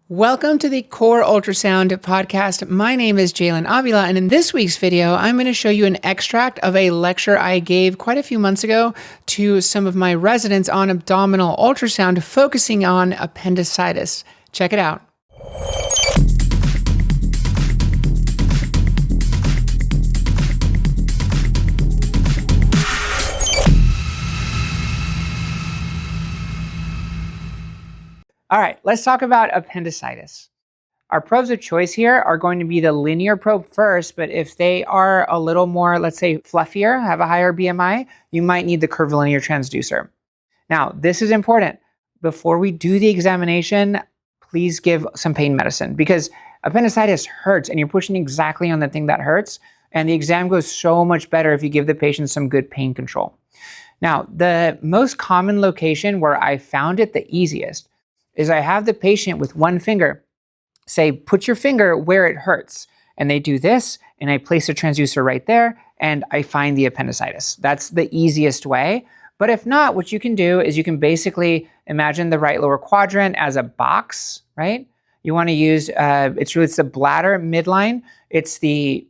Welcome to the Core Ultrasound podcast. My name is Jailyn, and in this week's video, I'm going to show you an extract of a lecture I gave quite a few months ago to some of my residents on abdominal ultrasound, focusing on appendicitis. Check it out. All right, let's talk about appendicitis. Our probes of choice here are going to be the linear probe first, but if they are a little more, let's say, fluffier, have a higher BMI, you might need the curvilinear transducer. Now, this is important. Before we do the examination, please give some pain medicine because appendicitis hurts and you're pushing exactly on the thing that hurts, and the exam goes so much better if you give the patient some good pain control. Now, the most common location where I found it the easiest is I have the patient with one finger say, put your finger where it hurts. And they do this, and I place a transducer right there, and I find the appendicitis. That's the easiest way. But if not, what you can do is you can basically imagine the right lower quadrant as a box, right? You want to use, it's the bladder midline, it's the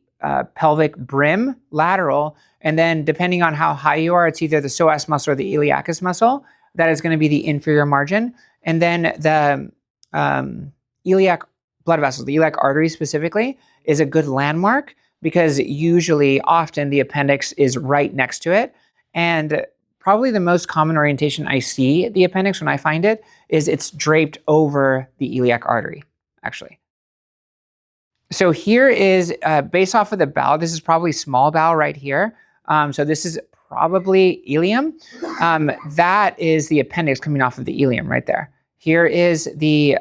pelvic brim lateral, and then depending on how high you are, it's either the psoas muscle or the iliacus muscle. That is going to be the inferior margin. And then the iliac blood vessels, the iliac artery specifically, is a good landmark because often the appendix is right next to it. And probably the most common orientation I see the appendix when I find it is it's draped over the iliac artery, actually. So here is, based off of the bowel, this is probably small bowel right here. So this is probably ileum. That is the appendix coming off of the ileum right there. Here is the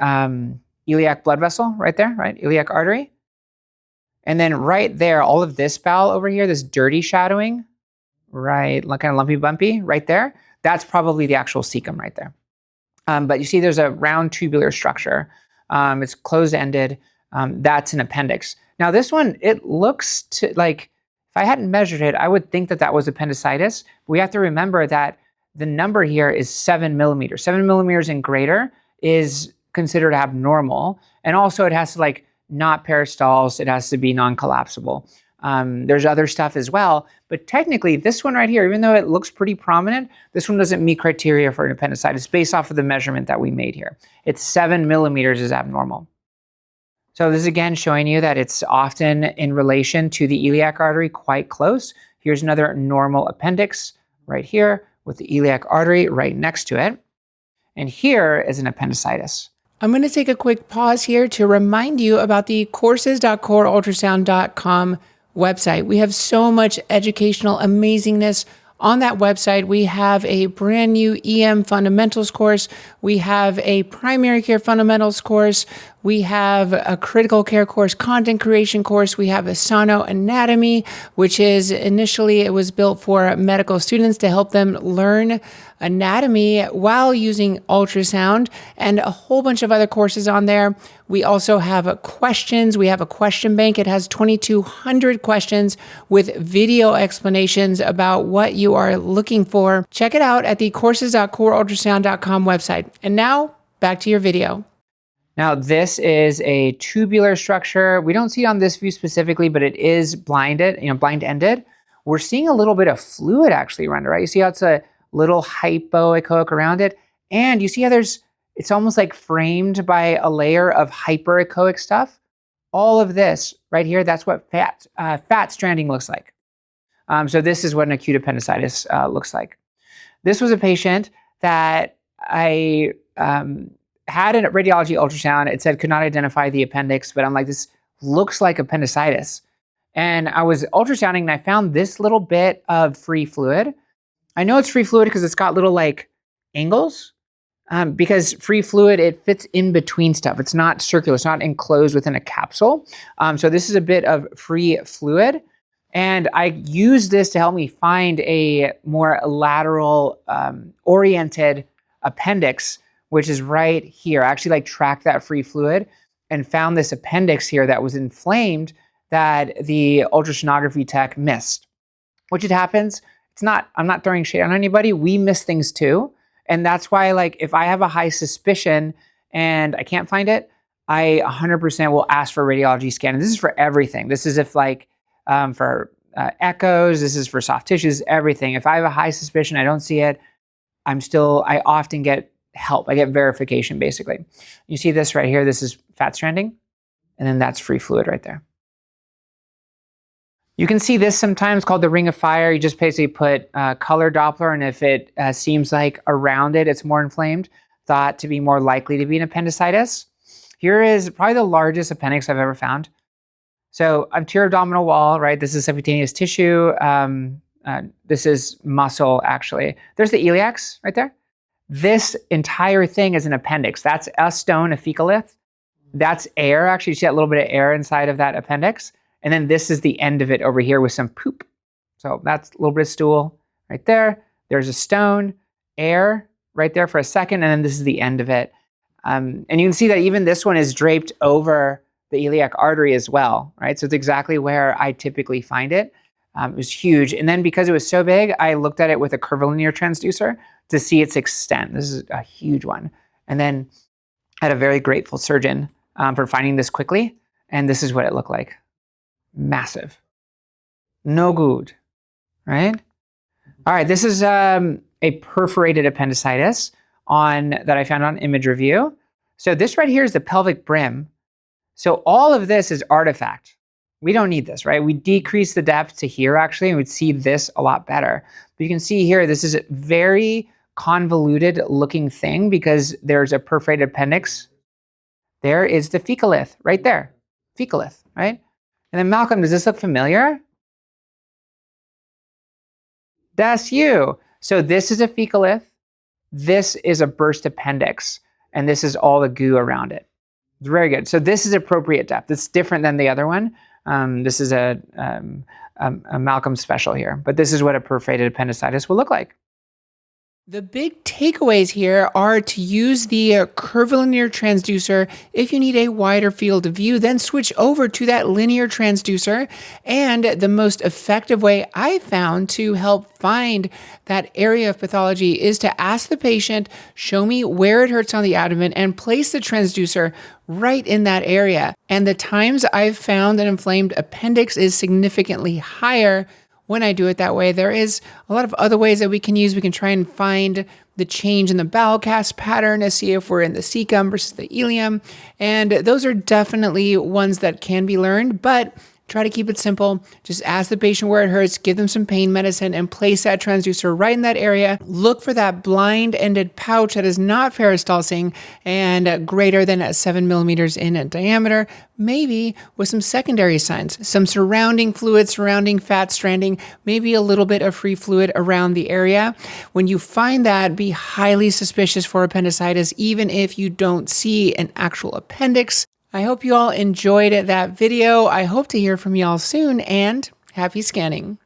iliac blood vessel right there, right? Iliac artery. And then right there, all of this bowel over here, this dirty shadowing, right, kind of lumpy bumpy right there, that's probably the actual cecum right there. But you see there's a round tubular structure. It's closed-ended. That's an appendix. Now this one, it looks like, if I hadn't measured it, I would think that that was appendicitis. We have to remember that the number here is 7 millimeters. 7 millimeters and greater is considered abnormal. And also it has to not peristalse. It has to be non-collapsible. There's other stuff as well. But technically this one right here, even though it looks pretty prominent, this one doesn't meet criteria for an appendicitis based off of the measurement that we made here. It's 7 millimeters is abnormal. So this is again showing you that it's often in relation to the iliac artery, quite close. Here's another normal appendix right here with the iliac artery right next to it. And here is an appendicitis. I'm going to take a quick pause here to remind you about the courses.coreultrasound.com website. We have so much educational amazingness on that website. We have a brand new EM fundamentals course. We have a primary care fundamentals course. We have a critical care course, content creation course. We have a sono anatomy, which is initially it was built for medical students to help them learn anatomy while using ultrasound, and a whole bunch of other courses on there. We also have questions. We have a question bank. It has 2,200 questions with video explanations about what you are looking for. Check it out at the courses.coreultrasound.com website. And now back to your video. Now, this is a tubular structure. We don't see it on this view specifically, but it is blind-ended. We're seeing a little bit of fluid actually around it, right? You see how it's a little hypoechoic around it? And you see how it's almost like framed by a layer of hyperechoic stuff? All of this right here, that's what fat stranding looks like. So this is what an acute appendicitis looks like. This was a patient that I had a radiology ultrasound. It said could not identify the appendix, but I'm like, this looks like appendicitis. And I was ultrasounding and I found this little bit of free fluid. I know it's free fluid because it's got little angles. Because free fluid, it fits in between stuff. It's not circular. It's not enclosed within a capsule. So this is a bit of free fluid. And I used this to help me find a more lateral oriented appendix, which is right here. I actually tracked that free fluid and found this appendix here that was inflamed that the ultrasonography tech missed, which it happens. I'm not throwing shade on anybody. We miss things too. And that's why if I have a high suspicion and I can't find it, I 100% will ask for a radiology scan. And this is for everything. This is if like for echoes, this is for soft tissues, everything. If I have a high suspicion, I don't see it, I often get help. I get verification basically. You see this right here, this is fat stranding, and then that's free fluid right there. You can see this sometimes called the ring of fire. You just basically put color Doppler, and if it seems like around it, it's more inflamed, thought to be more likely to be an appendicitis. Here is probably the largest appendix I've ever found. So anterior abdominal wall, right? This is subcutaneous tissue. This is muscle, actually. There's the iliacs right there. This entire thing is an appendix. That's a stone, a fecalith. That's air, actually. You see that little bit of air inside of that appendix. And then this is the end of it over here with some poop. So that's a little bit of stool right there. There's a stone, air right there for a second, and then this is the end of it. And you can see that even this one is draped over the iliac artery as well, right? So it's exactly where I typically find it. It was huge. And then because it was so big, I looked at it with a curvilinear transducer to see its extent. This is a huge one. And then I had a very grateful surgeon for finding this quickly. And this is what it looked like. Massive. No good, right? All right, this is a perforated appendicitis that I found on image review. So this right here is the pelvic brim. So all of this is artifact. We don't need this, right? We decrease the depth to here actually, and we'd see this a lot better. But you can see here, this is a very convoluted looking thing because there's a perforated appendix. There is the fecalith right there, fecalith, right? And then Malcolm, does this look familiar? That's you. So this is a fecalith. This is a burst appendix, and this is all the goo around it. It's very good. So this is appropriate depth. It's different than the other one. This is a Malcolm special here, but this is what a perforated appendicitis will look like. The big takeaways here are to use the curvilinear transducer if you need a wider field of view, then switch over to that linear transducer. And the most effective way I found to help find that area of pathology is to ask the patient, show me where it hurts on the abdomen, and place the transducer right in that area. And the times I've found an inflamed appendix is significantly higher when I do it that way. There is a lot of other ways that we can use. We can try and find the change in the bowel cast pattern to see if we're in the cecum versus the ileum. And those are definitely ones that can be learned, but try to keep it simple. Just ask the patient where it hurts, give them some pain medicine, and place that transducer right in that area. Look for that blind-ended pouch that is not peristalsing and greater than 7 millimeters in diameter, maybe with some secondary signs, some surrounding fluid, surrounding fat stranding, maybe a little bit of free fluid around the area. When you find that, be highly suspicious for appendicitis, even if you don't see an actual appendix. I hope you all enjoyed that video. I hope to hear from y'all soon, and happy scanning.